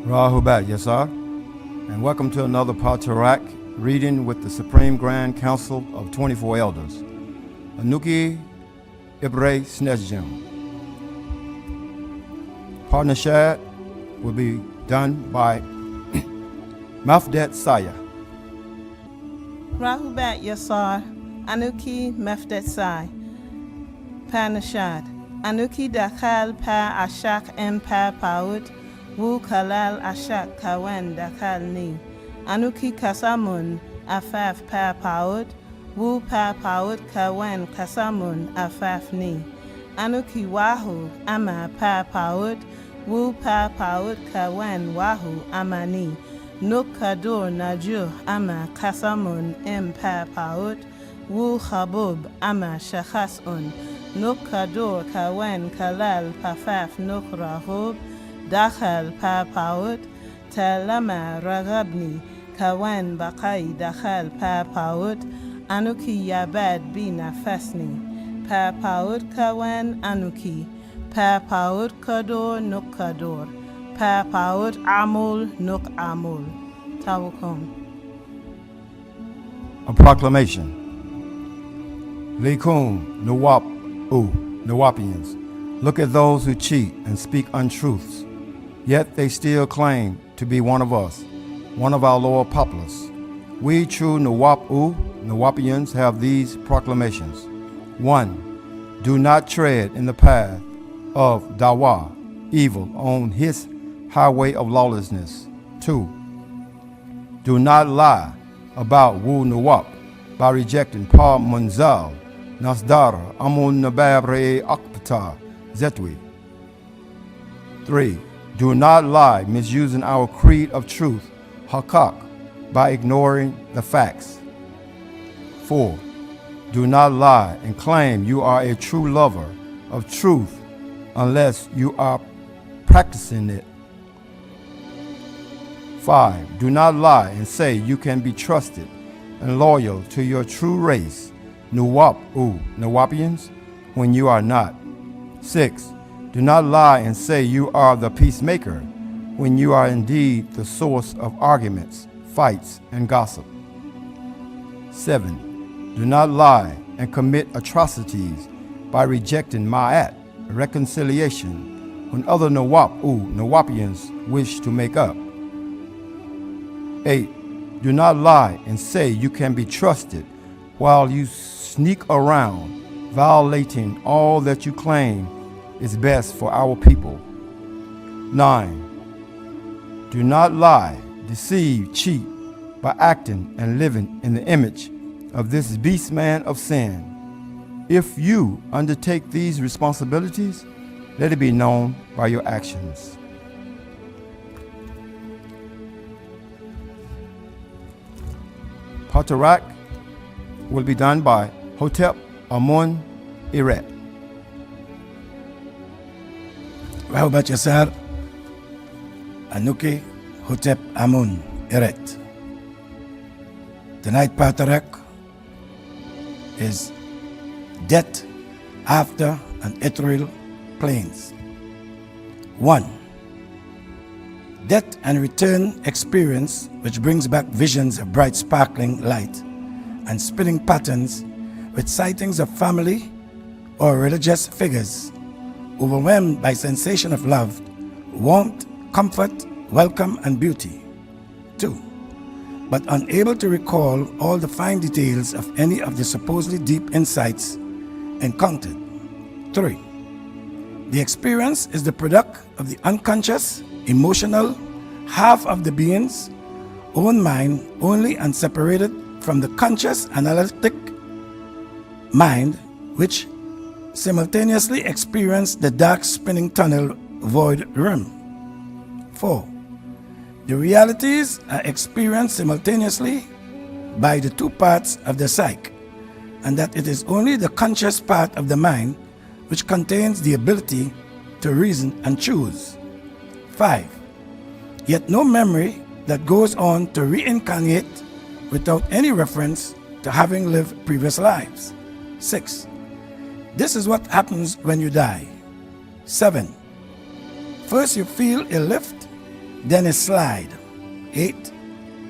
Rahubat, yes sir, and welcome to another Paa Taraq reading with the Supreme Grand Council of 24 Elders. Anuki Ibre Snezjim. Partnership will be done by Mafdet Saya. Rahubat Yasar, Anuki Mefdet Sai, Panashad, Anuki Dakal Pa Ashak M Pa Paut, Wu Kalal Ashak Kawen Dakal Ni, Anuki Kasamun Afaf Pa Paut, Wu Pa Paut Kawen Kasamun Afaf Ni, Anuki Wahu Ama Pa Paut, Wu Pa Paut Kawen Wahu Amani, Nuk Kadur Najur Ama Kasamun M Pa Paut, Wu Habub Ama Shakhasun, Nuk Kadur Kawen Kalal Pafaf Nuk Rahub, Dakhal Pa Paut, Talama Ragabni, Kawen Bakai Dakhal Pa Paut, Anuki Yabad Bina Fasni, Pa Paut Kawen Anuki, Pa Paut Kadur Nuk Kadur, Pa Paut Amul Nuk Amul. Tawakum. A proclamation. Likum Nawap Nawapians. Look at those who cheat and speak untruths, yet they still claim to be one of us, one of our lower populace. We true Nawapians have these proclamations. 1. Do not tread in the path of Dawa, evil, on his highway of lawlessness. 2. Do not lie about Wu Nawap by rejecting Pa Munzal, Nasdara, Amun Nababre Akpata, Zetwi. 3. Do not lie misusing our creed of truth, Hakak, by ignoring the facts. 4. Do not lie and claim you are a true lover of truth unless you are practicing it. 5. Do not lie and say you can be trusted and loyal to your true race, Nawapians, when you are not. 6. Do not lie and say you are the peacemaker when you are indeed the source of arguments, fights, and gossip. 7. Do not lie and commit atrocities by rejecting Ma'at, reconciliation, when other Nawapians wish to make up. 8. Do not lie and say you can be trusted while you sneak around, violating all that you claim is best for our people. 9. Do not lie, deceive, cheat by acting and living in the image of this beast man of sin. If you undertake these responsibilities, let it be known by your actions. Paa Taraq will be done by Hotep Amun Iret. Rahubat Yasar, Anuki Hotep Amun Iret. Tonight Paa Taraq is death after an Etheral plains. 1. Death and return experience which brings back visions of bright sparkling light and spinning patterns with sightings of family or religious figures, overwhelmed by sensation of love, warmth, comfort, welcome, and beauty. 2. But unable to recall all the fine details of any of the supposedly deep insights encountered. 3. The experience is the product of the unconscious, emotional half of the being's own mind only, and separated from the conscious analytic mind, which simultaneously experienced the dark spinning tunnel void room. 4. The realities are experienced simultaneously by the two parts of the psyche, and that it is only the conscious part of the mind which contains the ability to reason and choose. 5. Yet no memory that goes on to reincarnate without any reference to having lived previous lives. 6. This is what happens when you die. 7. First you feel a lift, then a slide. 8.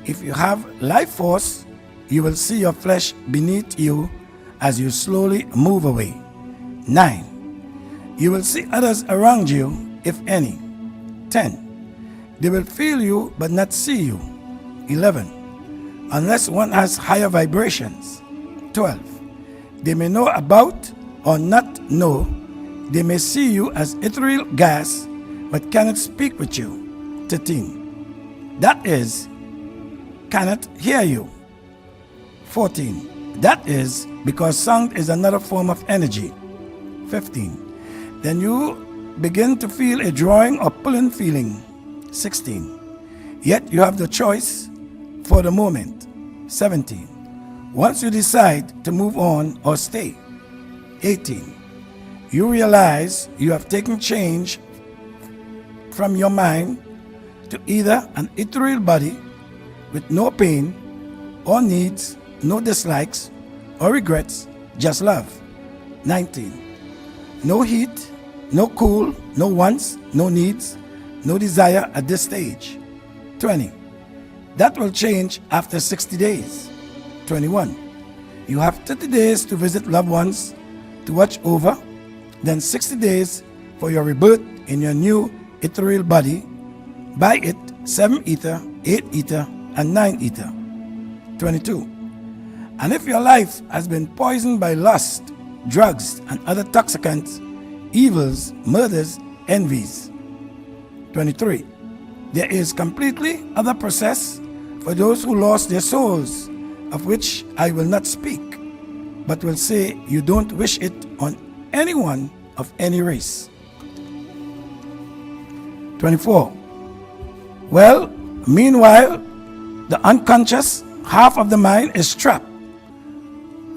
If you have life force, you will see your flesh beneath you as you slowly move away. 9. You will see others around you, if any. 10. They will feel you but not see you. 11. Unless one has higher vibrations. 12. They may know about or not know. They may see you as ethereal gas but cannot speak with you. 13. That is, cannot hear you. 14. That is because sound is another form of energy. 15. Then you begin to feel a drawing or pulling feeling. 16. Yet you have the choice for the moment. 17. Once you decide to move on or stay. 18. You realize you have taken change from your mind to either an ethereal body with no pain or needs, no dislikes or regrets, just love. 19. No heat, no cool, no wants, no needs, no desire at this stage. 20. That will change after 60 days. 21. You have 30 days to visit loved ones to watch over, then 60 days for your rebirth in your new ethereal body. By it 7 ether, 8 ether, and 9 ether. 22. And if your life has been poisoned by lust, drugs, and other toxicants, evils, murders, envies. 23. There is completely other process for those who lost their souls, of which I will not speak, but will say you don't wish it on anyone of any race. 24. Well, meanwhile, the unconscious half of the mind is trapped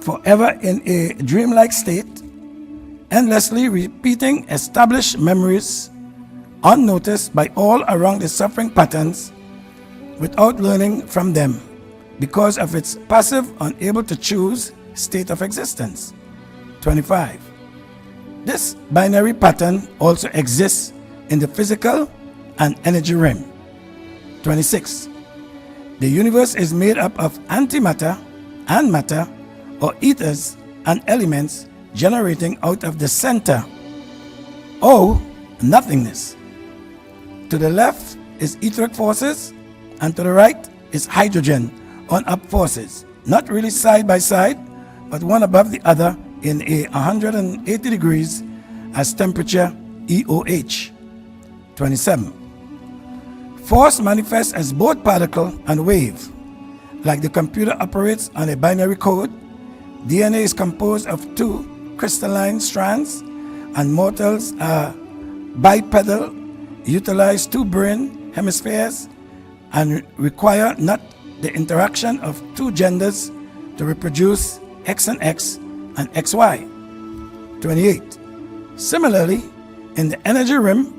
forever in a dreamlike state, endlessly repeating established memories unnoticed by all around the suffering patterns without learning from them because of its passive, unable to choose state of existence. 25. This binary pattern also exists in the physical and energy realm. 26. The universe is made up of antimatter and matter, or ethers and elements generating out of the center, or nothingness. To the left is etheric forces, and to the right is hydrogen on-up forces, not really side by side, but one above the other in a 180 degrees as temperature EOH. 27. Force manifests as both particle and wave. Like the computer operates on a binary code, DNA is composed of 2 crystalline strands, and mortals are bipedal, utilize 2 brain hemispheres, and require not the interaction of 2 genders to reproduce X and X and XY. 28. Similarly, in the energy realm,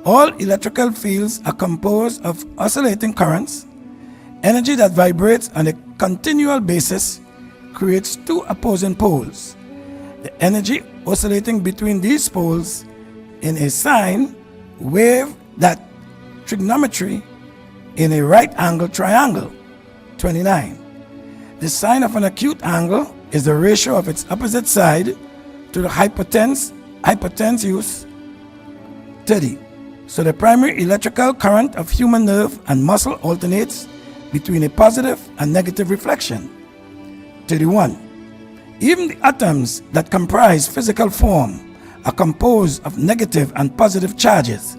all electrical fields are composed of oscillating currents. Energy that vibrates on a continual basis creates 2 opposing poles. The energy oscillating between these poles in a sine wave, that trigonometry in a right angle triangle. 29. The sine of an acute angle is the ratio of its opposite side to the hypotenuse. 30. So the primary electrical current of human nerve and muscle alternates between a positive and negative reflection. 31. Even the atoms that comprise physical form are composed of negative and positive charges,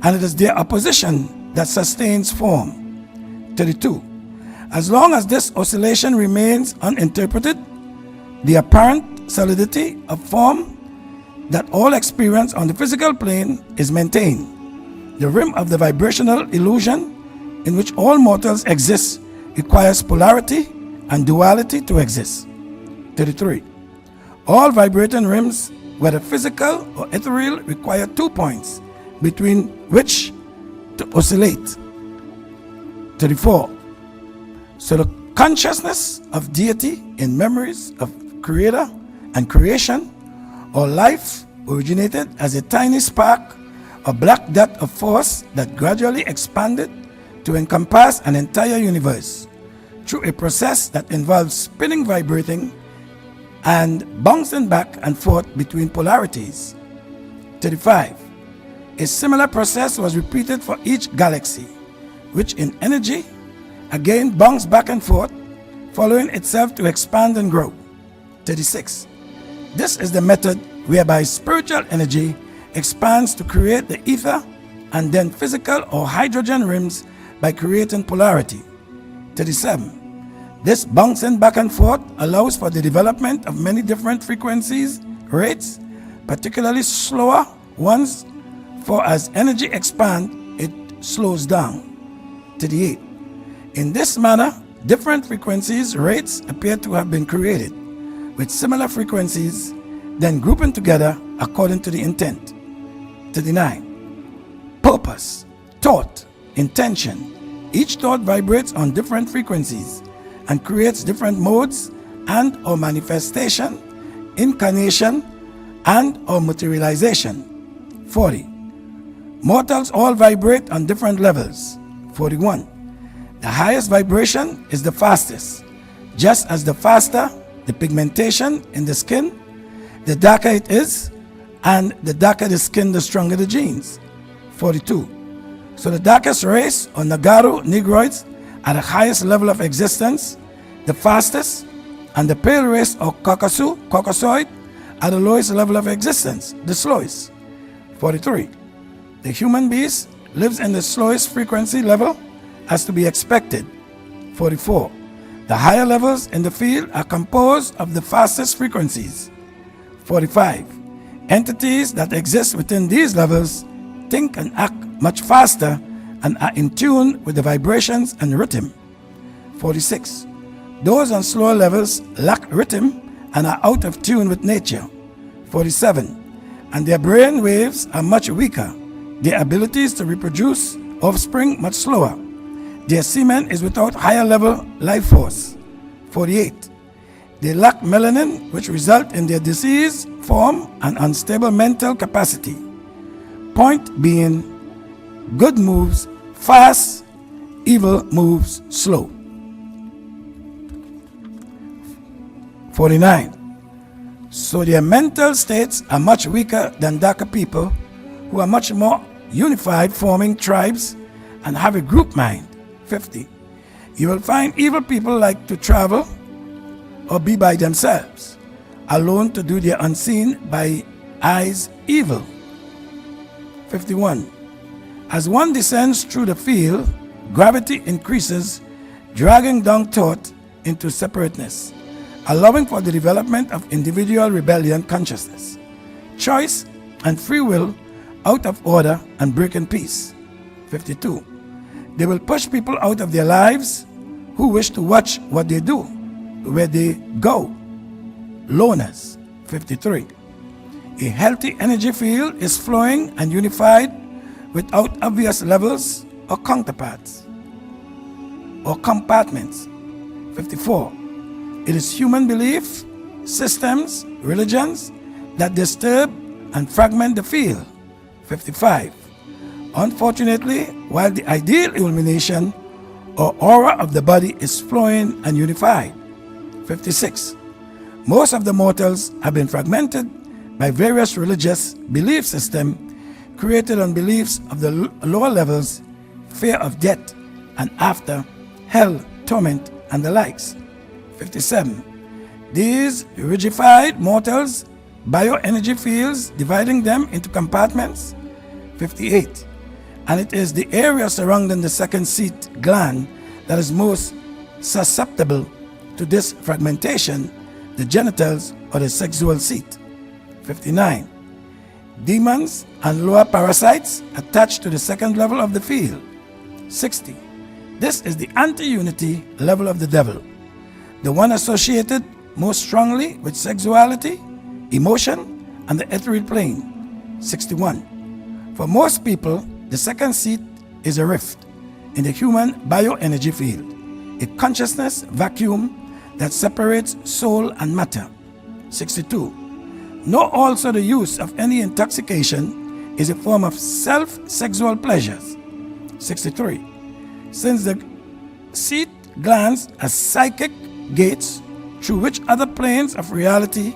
and it is their opposition that sustains form. 32. As long as this oscillation remains uninterpreted, the apparent solidity of form that all experience on the physical plane is maintained. The rim of the vibrational illusion in which all mortals exist requires polarity and duality to exist. 33. All vibrating rims, whether physical or ethereal, require 2 points between which to oscillate. 34. So the consciousness of deity in memories of creator and creation or life originated as a tiny spark a black dot of force that gradually expanded to encompass an entire universe through a process that involves spinning, vibrating, and bouncing back and forth between polarities. 35. A similar process was repeated for each galaxy, which in energy again bounced back and forth, following itself to expand and grow. 36. This is the method whereby spiritual energy expands to create the ether and then physical or hydrogen rims by creating polarity. 37. This bouncing back and forth allows for the development of many different frequencies, rates, particularly slower ones, for as energy expands, it slows down. 38. In this manner, different frequencies, rates appear to have been created, with similar frequencies, then grouping together according to the intent. 39. Purpose, thought, intention. Each thought vibrates on different frequencies and creates different modes and or manifestation, incarnation, and or materialization. 40. Mortals all vibrate on different levels. 41. The highest vibration is the fastest. Just as the faster the pigmentation in the skin, the darker it is, and the darker the skin, the stronger the genes. 42. So the darkest race, or Nagaru Negroids, are the highest level of existence, the fastest, and the pale race, or Caucasoid, are the lowest level of existence, the slowest. 43. The human beast lives in the slowest frequency level, as to be expected. 44. The higher levels in the field are composed of the fastest frequencies. 45. Entities that exist within these levels think and act much faster and are in tune with the vibrations and rhythm. 46. Those on slower levels lack rhythm and are out of tune with nature. 47. And their brain waves are much weaker, their abilities to reproduce offspring much slower. Their semen is without higher level life force. 48. They lack melanin, which result in their disease, form, and unstable mental capacity. Point being, good moves fast, evil moves slow. 49. So their mental states are much weaker than darker people who are much more unified, forming tribes and have a group mind. 50. You will find evil people like to travel or be by themselves, alone to do their unseen by eyes evil. 51. As one descends through the field, gravity increases, dragging down thought into separateness, allowing for the development of individual rebellion consciousness, choice, and free will out of order and breaking peace. 52. They will push people out of their lives who wish to watch what they do, where they go. Loners. 53. A healthy energy field is flowing and unified without obvious levels or counterparts or compartments. 54. It is human belief, systems, religions that disturb and fragment the field. 55. Unfortunately, while the ideal illumination or aura of the body is flowing and unified. 56. Most of the mortals have been fragmented by various religious belief systems created on beliefs of the lower levels, fear of death and after, hell, torment, and the likes. 57. These rigidified mortals, bioenergy fields dividing them into compartments. 58. And it is the area surrounding the second seat gland that is most susceptible to this fragmentation, the genitals or the sexual seat. 59. Demons and lower parasites attached to the second level of the field. 60. This is the anti-unity level of the devil, the one associated most strongly with sexuality, emotion, and the ethereal plane. 61. For most people, the second seat is a rift in the human bioenergy field, a consciousness vacuum that separates soul and matter. 62. Know also the use of any intoxication is a form of self-sexual pleasures. 63. Since the seat glands are psychic gates through which other planes of reality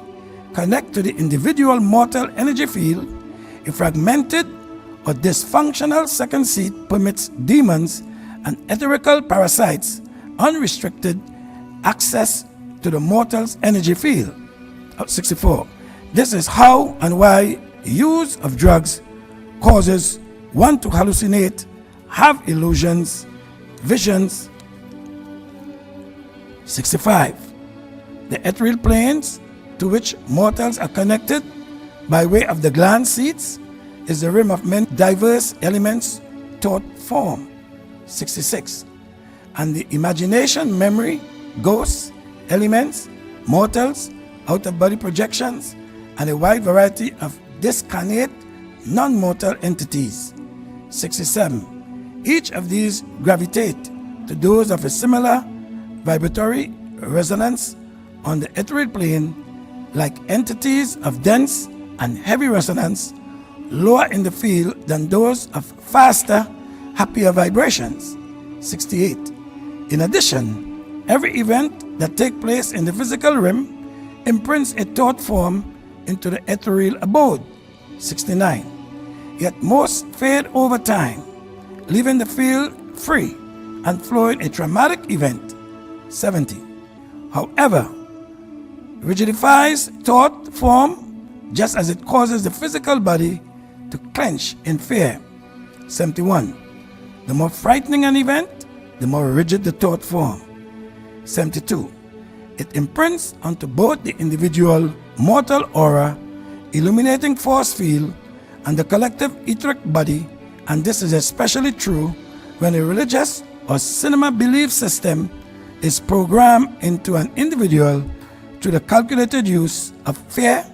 connect to the individual mortal energy field, a fragmented or dysfunctional second seat permits demons and etherical parasites unrestricted access to the mortal's energy field. 64. This is how and why use of drugs causes one to hallucinate, have illusions, visions. 65. The ethereal planes to which mortals are connected by way of the gland seats is the rim of many diverse elements thought form. 66. And the imagination, memory, ghosts, elements, mortals, out-of-body projections, and a wide variety of discarnate, non-mortal entities. 67. Each of these gravitate to those of a similar vibratory resonance on the ethereal plane, like entities of dense and heavy resonance, lower in the field than those of faster, happier vibrations. 68. In addition, every event that takes place in the physical rim imprints a thought form into the ethereal abode. 69. Yet most fade over time, leaving the field free and flowing a traumatic event. 70. However, rigidifies thought form just as it causes the physical body to clench in fear. 71. The more frightening an event, the more rigid the thought form. 72. It imprints onto both the individual mortal aura, illuminating force field, and the collective etheric body, and this is especially true when a religious or cinema belief system is programmed into an individual through the calculated use of fear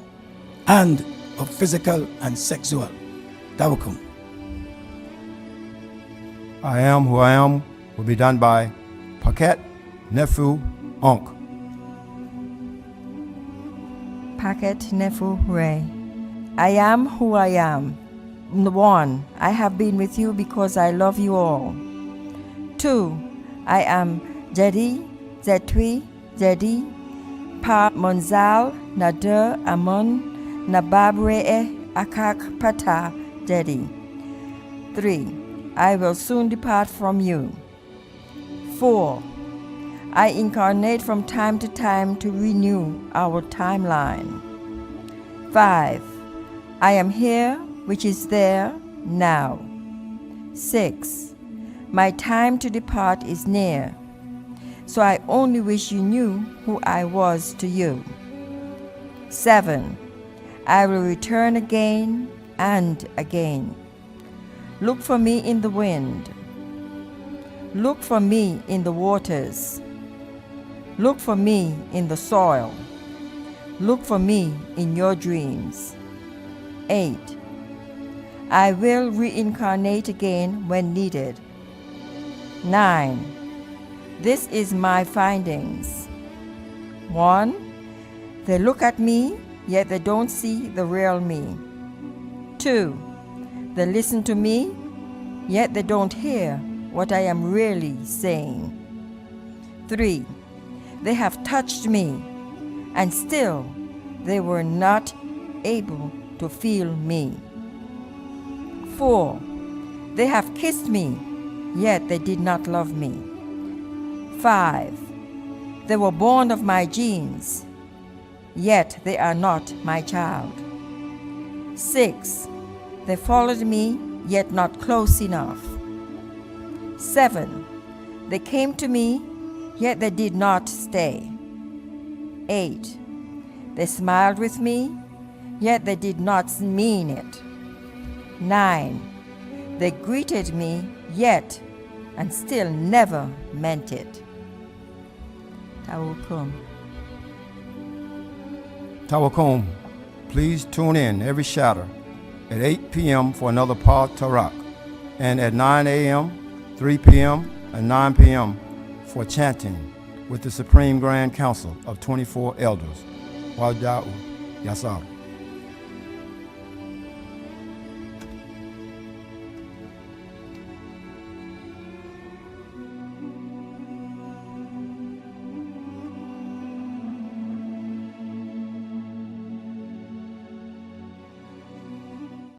and of physical and sexual. Tawakum. I Am Who I Am will be done by Paquette Nefu Onk. Paquette Nefu Ray. I am who I am. 1. I have been with you because I love you all. 2. I am Jadi, Zetwi, Jadi, Pa Monzal, Nader, Amon, Nababre, Akak, Pata, Jadi. 3. I will soon depart from you. 4. I incarnate from time to time to renew our timeline. 5. I am here, which is there, now. 6. My time to depart is near, so I only wish you knew who I was to you. 7. I will return again and again. Look for me in the wind. Look for me in the waters. Look for me in the soil. Look for me in your dreams. 8. I will reincarnate again when needed. 9. This is my findings. 1. They look at me, yet they don't see the real me. 2. They listen to me, yet they don't hear what I am really saying. 3. They have touched me, and still they were not able to feel me. 4. They have kissed me, yet they did not love me. 5. They were born of my genes, yet they are not my child. 6. They followed me, yet not close enough. 7. They came to me, yet they did not stay. 8. They smiled with me, yet they did not mean it. 9. They greeted me, yet and still never meant it. Tawakum. Tawakum. Please tune in every shatter at 8 p.m. for another Paa Taraq, and at 9 a.m., 3 p.m., and 9 p.m. for chanting with the Supreme Grand Council of 24 Elders. Waja'u Yasar.